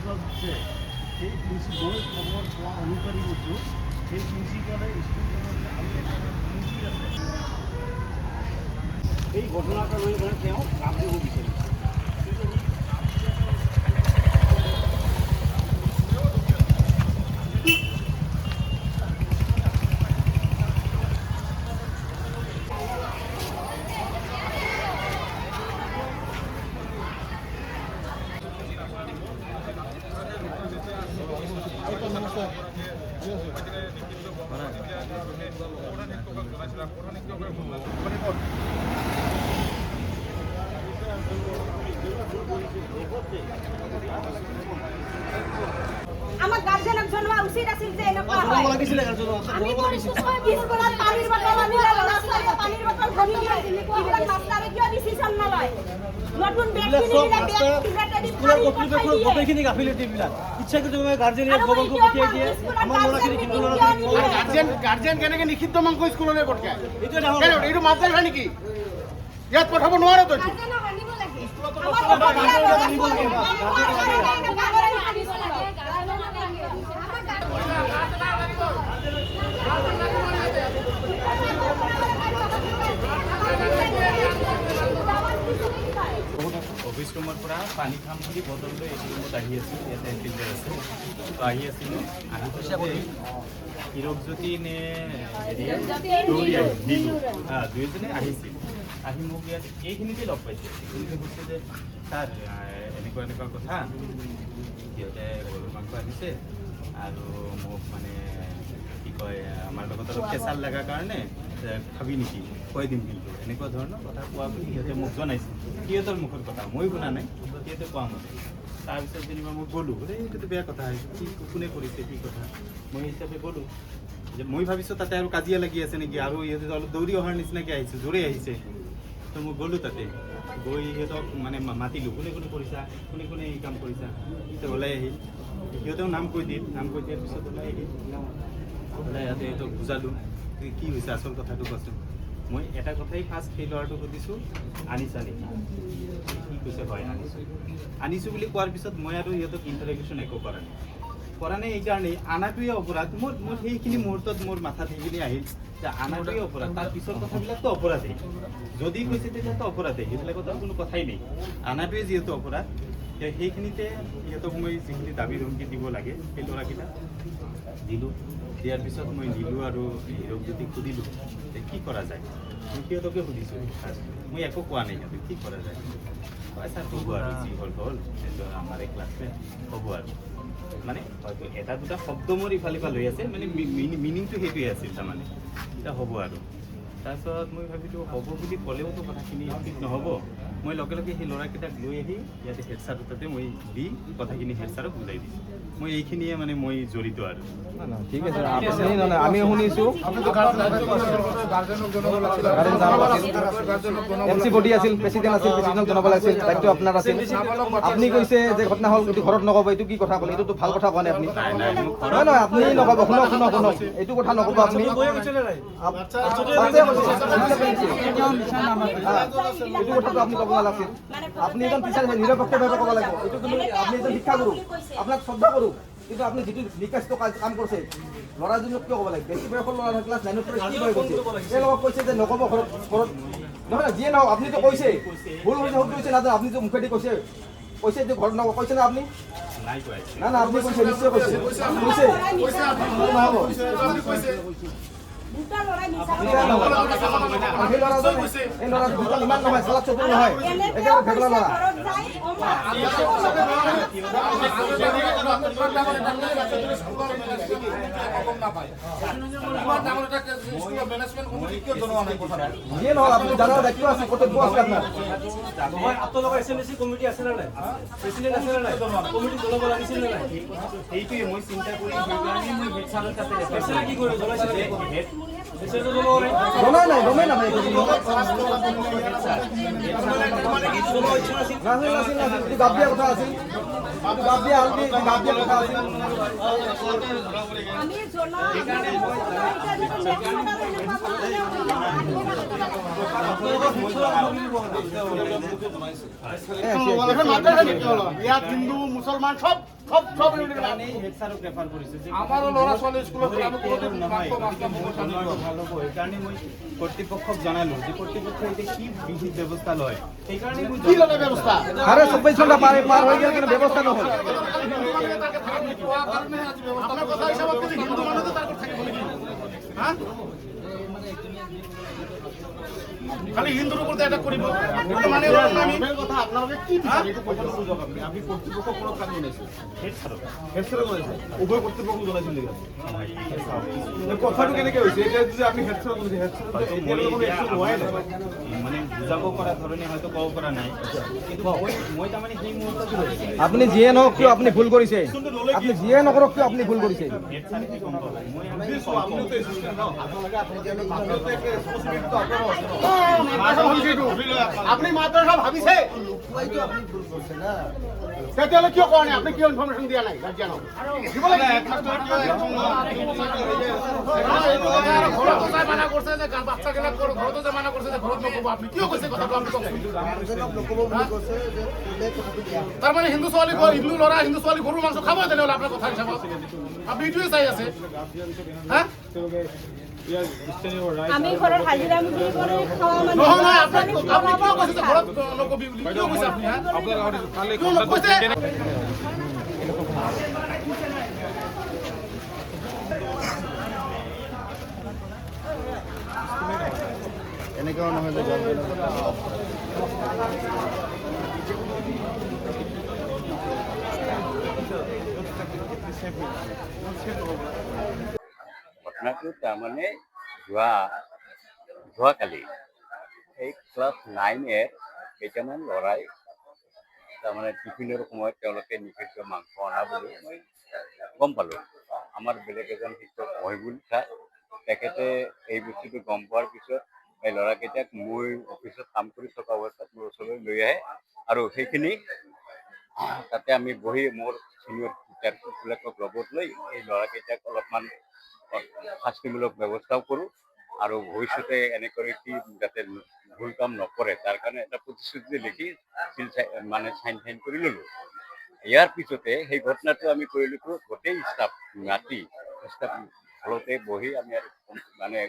Principal আছে সেই principal খবৰ পোৱা অনুসৰি কৈছোঁ সেই প্ৰিন্সিপালে স্কুলখনত আৰু এটা প্ৰিন্সিপাল আছে এই ঘটনাটো লৈ মানে তেওঁ কাম কৰিব বিচাৰিছে। আমাৰ গাৰ্জেনক জন্মা উচিত আছিল যে এনেকুৱা হয় আমি স্কুলত পানীৰ বটল আনিলে ল'ৰা-ছোৱালীয়ে পানীৰ বটল ধৰি দিয়ে এইবিলাক মাষ্টাৰে কিয় ডিচিশ্যন নলয় নতুন বেগ কিনিলে বেগ টিকেটেদি স্কুলৰ কৰ্তৃপক্ষৰ গোটেইখিনি গাফিলতিবিলাক ইচ্ছাকৃতভাৱে গাৰ্জেনে খবৰটো পঠিয়াই দিয়ে আমাৰ ল'ৰাখিনি কিন্তু গাৰ্জেন কেনেকে নিষিদ্ধ মাংস স্কুললৈ পঠিয়ায় এইটোৱে ডাঙৰ এইটো মাদ্ৰাছা নেকি ইয়াত পঠাব নোৱাৰে তই গাৰ্জেনক আনিব লাগে অফিচ ৰুমৰ পৰা পানী খাম বুলি বটল লৈ এইটো ৰুমত আহি আছোঁ ইয়াতে ফিল্টাৰ আছে তো আহি আছিলোঁ আহি থাকোঁতে হীৰকজ্যোতি নে হেৰি দৌৰি আহিলোঁ দুয়োজনে আহিছিল আহি মোক ইয়াত এইখিনিতে লগ পাইছে এইখিনিতে কৈছে যে ছাৰ এনেকুৱা এনেকুৱা কথা সিহঁতে গৰু মাংস আনিছে আৰু মোক মানে কি কয় আমাৰ লগত অলপ প্ৰেছাৰ লগাৰ কাৰণে খাবি নেকি খুৱাই দিম কিন্তু এনেকুৱা ধৰণৰ কথা কোৱা বুলি সিহঁতে মোক জনাইছে সিহঁতৰ মুখৰ কথা মই শুনা নাই সিহঁতে কোৱা মতে তাৰপিছত যেনিবা মই গ'লোঁ বোলে এইটোতো বেয়া কথা কি কোনে কৰিছে কি কথা মই হিচাপে গ'লোঁ যে মই ভাবিছোঁ তাতে আৰু কাজিয়া লাগি আছে নেকি আৰু ইহঁতে অলপ দৌৰি অহাৰ নিচিনাকৈ আহিছে জোৰে আহিছে তো মই গ'লোঁ তাতে গৈ সিহঁতক মানে মাতিলোঁ কোনে কোনে কৰিছা কোনে কোনে এই কাম কৰিছা সিহঁতে ওলাই আহিল সিহঁতেও নাম কৈ দিয়াৰ পিছত ওলাই আহিল ওলাই ইয়াতে সিহঁতক বুজালোঁ কি হৈছে আচল কথাটো কোৱাচোন মই এটা কথাই ফাৰ্ষ্ট সেই ল'ৰাটোক সুধিছোঁ আনিছা নেকি কি কৈছে হয় আনিছোঁ বুলি কোৱাৰ পিছত মই আৰু সিহঁতক ইণ্টাৰেকশ্যন একো কৰা নাই এইকাৰণেই আনাটোৱে অপৰাধ মোৰ সেইখিনি মুহূৰ্তত মোৰ মাথাত সেইখিনি আহিল যে আনাটোৱে অপৰাধ তাৰ পিছৰ কথাবিলাকতো অপৰাধেই যদি কৈছে তেতিয়াতো অপৰাধেই সেইবিলাকত আৰু কোনো কথাই নেই আনাটোৱে যিহেতু অপৰাধ সেইখিনিতে সিহঁতক মই যিখিনি দাবী ধমকি দিব লাগে সেই ল'ৰাকেইটা দিলোঁ দিয়াৰ পিছত মই নিলোঁ আৰু হীৰকজ্যোতিক সুধিলোঁ যে কি কৰা যায় মই সিহঁতকে সুধিছোঁ মই একো কোৱা নাই সিহঁতে কি কৰা যায় কয় ছাৰ হ'ব আৰু যি হ'ল সেইটো আমাৰ ক্লাছমেট হ'ব আৰু মানে হয়তো এটা দুটা শব্দ মোৰ ইফাল সিফাল হৈ আছে মানে মিনিংটো সেইটোৱে আছিল তাৰমানে এতিয়া হ'ব আৰু তাৰপিছত মই ভাবিলোঁ হ'ব বুলি ক'লেওতো কথাখিনি ঠিক নহ'ব মই লগে লগে সেই ল'ৰাকেইটাক লৈ আহি ইয়াতে হেড ছাৰৰ তাতে মই দি কথাখিনি হেড ছাৰক বুজাই দিছোঁ মই এইখিনিয়ে মানে মই জড়িত আৰু ঠিক আছে আমি শুনিছোঁ MC বডি আছিল প্ৰেচিডেণ্ট আছিল প্ৰেচিডেণ্টক জনাব লাগিছিল দায়িত্ব আপোনাৰ আছিল আপুনি কৈছে যে ঘটনা হ'ল এইটো ঘৰত নক'ব এইটো কি কথা ক'লে এইটোতো ভাল কথা কোৱা নাই আপুনি নহয় আপুনি নক'ব শুনক এইটো কথা নক'ব আপুনি এইটো কথাটো আপুনি ক'ব নালাগিছিল আপুনি এজন টিচাৰ নিৰপেক্ষভাৱে ক'ব লাগিব এইটো কিন্তু আপুনি এজন শিক্ষাগুৰু আপোনাক শ্ৰদ্ধা কৰোঁ কিন্তু আপুনি যিটো নিকাষ্ট কাম কৰিছে ল'ৰাজনক কিয় ক'ব লাগে বেছি বয়সৰ ল'ৰা ক্লাছ 9ত পঢ়ি কি হৈ গৈছে তেওঁলোকক কৈছে যে নক'ব ঘৰত নহয় যিয়ে নহওক আপুনিতো কৈছে ভুল হৈছে শুদ্ধ হৈছে নাজানো আপুনি যে মুখেদি কৈছে যে ঘৰত নক'ব কৈছে না আপুনি না আপুনি কৈছে নিশ্চয় কৈছে নহ'ব দুটা লৰাই মিছা সেই ল'ৰাজন এই ল'ৰাজন ইমান নহয় চালাক চতুৰ নহয় একেবাৰে ভেগলা ল'ৰা যিয়ে নহওক আপুনি জানাৰ দায়িত্ব আছে কৰ্তব্য আছে আপোনাৰ আপোনালোকৰ SMC কমিটি আছে নে নাই প্ৰেচিডেণ্ট আছে নে নাই কমিটি জনাব লাগিছিল নে নাই সেইটোৱে মই চিন্তা কৰি সেইকাৰণে মই হেড ছাৰৰ তাতে কি কৰিব জনাইছে জনাই নাই গমেই নাপায় গাপ দিয়া কথা আছিল গাপ দিয়া হালদি গাপ দিয়া কথা আছিল আমি জনা ইয়াত হিন্দু মুছলমান সব সব সব প্ৰেফাৰ কৰিছে যে আমাৰো ল'ৰা ছোৱালী স্কুলত সেইকাৰণে মই কৰ্তৃপক্ষক জনালো যে কৰ্তৃপক্ষই এতিয়া কি বিহিত ব্যৱস্থা লয় সেইকাৰণে মই কি ল'লে ব্যৱস্থা আরে 24 ঘন্টা পার হয়ে গেল কিন্তু ব্যবস্থা নহল আপনার কথা হিসাবত যদি হিন্দু মানুষ তো তারপর থাকিব নাকি হ্যাঁ খালি হিন্দুর উপর এটা করিব মানে আমি কথা আপনাদের কি বিচার এটা কইতে সুযোগ আপনি কর্তৃপক্ষ কোন কাজ বলেছে হেডসার বলেছে উভয় কর্তৃপক্ষ জনাইছিল কথাটো কেনেকে হইছে এটা যদি আপনি হেডসার বলেছে হেডসার এতিয়া কোনো একচুৱেলি হোৱাই নাই মানে বুজাব পৰা ধৰণে হয়তো ক'ব পৰা নাই কিন্তু মই তাৰমানে সেই মুহূৰ্তত আপনি যিয়ে নহওক কিয় আপনি ভুল কৰিছে আপনি যিয়ে নকৰক কিয় আপনি ভুল কৰিছে আপনি মাদ্ৰাসা ভাবিছে তেতিয়াহ'লে কিয় কোৱা নাই আপুনি কিয় ইনফৰমেশ্যন দিয়া নাই গাৰ্জিয়ানক দিব লাগে ঘৰত মানা কৰিছে যে বাচ্চাবিলাক ঘৰতো যে মানা কৰিছে যে ঘৰত নক'ব আপুনি কিয় কৈছে কথাটো আপুনি কওক তাৰমানে হিন্দু ছোৱালী হিন্দু ল'ৰা হিন্দু ছোৱালী গৰু মাংস খাব তেনেহ'লে আপোনাৰ কথা হিচাপত আপুনি এইটোৱে চাই আছে হা আমি ঘৰৰ হাজিৰা মুজি কৰি খাওয়া মানে নহয় নহয় আপুনি কিয় কৈছে যে ঘৰত নকবি বুলি কিয় কৈছে আপুনি হা কিয় নকৈছে এনেকেও নহয় যে ঘটনাটো তাৰমানে যোৱাকালি এই ক্লাছ 9-ৰ কেইটামান ল'ৰাই তাৰমানে টিফিনৰ সময়ত তেওঁলোকে নিষিদ্ধ মাংস অনা বুলি মই গম পালোঁ আমাৰ বেলেগ এজন শিক্ষক মহিবুল ছাৰ তেখেতে এই বস্তুটো গম পোৱাৰ পিছত এই ল'ৰাকেইটাক মোৰ অফিচত কাম কৰি থকা অৱস্থাত মোৰ ওচৰলৈ লৈ আহে আৰু সেইখিনি তাতে আমি বহি মোৰ চিনিয়ৰ টিচাৰবিলাকক লগত লৈ এই ল'ৰাকেইটাক অলপমান শাস্তিমূলক ব্যৱস্থাও কৰোঁ আৰু ভৱিষ্যতে এনেকৈ কি যাতে ভুল কাম নকৰে তাৰ কাৰণে এটা প্ৰতিশ্ৰুতি লিখি মানে চাইন কৰি ল'লোঁ ইয়াৰ পিছতে সেই ঘটনাটো আমি কৰিলোঁ গোটেই ষ্টাফ মাতি ষ্টাফ হলতে বহি আমি আৰু মানে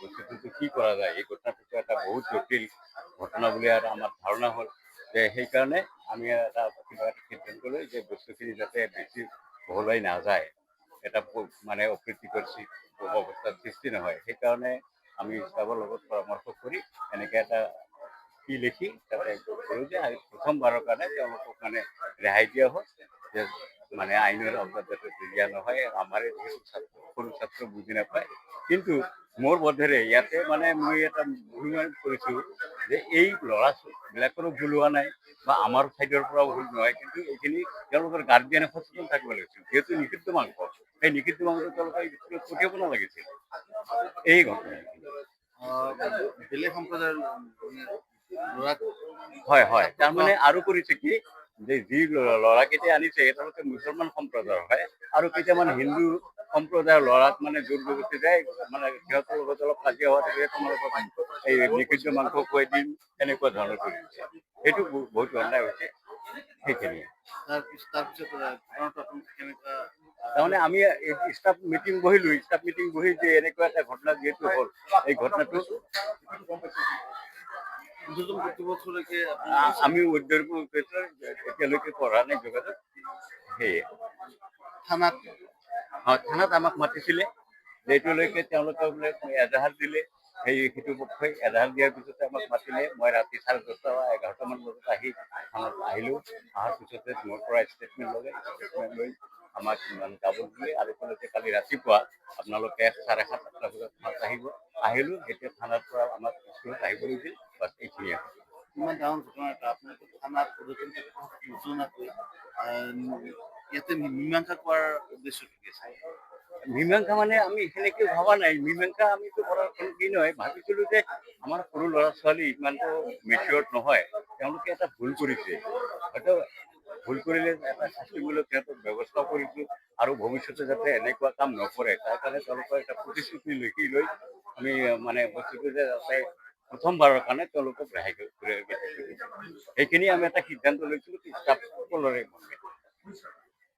বস্তুটো কি কৰা যায় এই ঘটনাটো এটা বহুত জটিল ঘটনা বুলি আৰু আমাৰ ধাৰণা হ'ল যে সেইকাৰণে আমি এটা কিবা এটা সিদ্ধান্ত লৈ যে বস্তুখিনি যাতে বেছি বহলাই নাযায় এটা মানে অপ্ৰীতিকৰ অৱস্থাৰ সৃষ্টি নহয় সেইকাৰণে আমি ষ্টাফৰ লগত পৰামৰ্শ কৰি এনেকৈ এটা কি লিখি তাতে কৰোঁ যে প্ৰথমবাৰৰ কাৰণে তেওঁলোকক মানে ৰেহাই দিয়া হ'ল যে মানে আইনৰ অন্তত যাতে দিয়া নহয় আমাৰে যিহেতু সৰু ছাত্ৰ বুজি নাপায় কিন্তু মোৰ বোধেৰে ইয়াতে মানে মই এটা অনুমান কৰিছোঁ যে এই ল'ৰা ছোৱালীবিলাকৰো ভুল হোৱা নাই বা আমাৰ ছাইডৰ পৰাও ভুল নহয় কিন্তু এইখিনি তেওঁলোকৰ গাৰ্জিয়ানে সচেতন থাকিব লাগিছিল যিহেতু নিষিদ্ধ মাংস সেই নিষিদ্ধ মাংসটো তেওঁলোকে স্কুলত পঠিয়াব নালাগিছিল এই ঘটনা বেলেগ সম্প্ৰদায়ৰ হয় হয় তাৰমানে আৰু কৰিছে কি যে যি ল'ৰাকেইটাই আনিছে তেওঁলোকে মুছলমান সম্প্ৰদায়ৰ হয় আৰু কেইটামান হিন্দু সম্প্ৰদায়ৰ ল'ৰাক মানে জোৰ জবৰদস্তি যায় মানে সিহঁতৰ লগত অলপ কাজিয়া হোৱা থাকে তোমালোকক এই নিষিদ্ধ মাংস খুৱাই দিম এনেকুৱা ধৰণৰ কৰিছে সেইটো বহুত অন্যায় হৈছে সেইখিনিয়ে তাৰমানে আমি ষ্টাফ মিটিং বহিলোঁ ষ্টাফ মিটিং বহি যে এনেকুৱা এটা ঘটনা যিহেতু হ'ল এই ঘটনাটো আমি উদ্যোগ এতিয়ালৈকে কৰা নাই যোগাযোগ সেয়ে থানাত আমাক মাতিছিলে যিহেতুলৈকে তেওঁলোকে বোলে এজাহাৰ দিলে সেইটো পক্ষই এজাহাৰ দিয়াৰ পিছতে আমাক মাতিলে মই ৰাতি 10:30 বা 11টামান বজাত আহি থানাত আহিলোঁ অহাৰ পিছতে মোৰ পৰা ষ্টেটমেণ্ট লৈ আমাক যাব দিলে আৰু ক'লে কালি ৰাতিপুৱা আপোনালোকে 7:30-8টা বজাত আহিলোঁ এতিয়া থানাৰ পৰা আমাক স্কুলত আহিব দিছিল বাছ এইখিনিয়ে ইমান ডাঙৰ ঘটনা এটা আপোনালোকে থানাত নজনাকৈ ইয়াতে মীমাংসা কৰাৰ উদ্দেশ্য কি আছে মীমাংসা মানে আমি সেনেকে ভবা নাই, মীমাংসা আমিতো কৰাৰ কোনো কি নহয়, ভাবিছিলোঁ যে আমাৰ সৰু ল'ৰা ছোৱালী ইমানটো মেচিয়ৰ্ড নহয়, তেওঁলোকে এটা ভুল কৰিছে, হয়তো ভুল কৰিলে এটা শাস্তিমূলক সিহঁতক ব্যৱস্থা কৰিছোঁ আৰু ভৱিষ্যতে যাতে এনেকুৱা কাম নকৰে তাৰ কাৰণে তেওঁলোকৰ এটা প্ৰতিশ্ৰুতি লিখি লৈ আমি মানে বস্তুটো যে যাতে প্ৰথমবাৰৰ কাৰণে তেওঁলোকক ৰেহাই কৰি সেইখিনি আমি এটা সিদ্ধান্ত লৈছিলোঁ ষ্টাফ সকলোৰে মতে।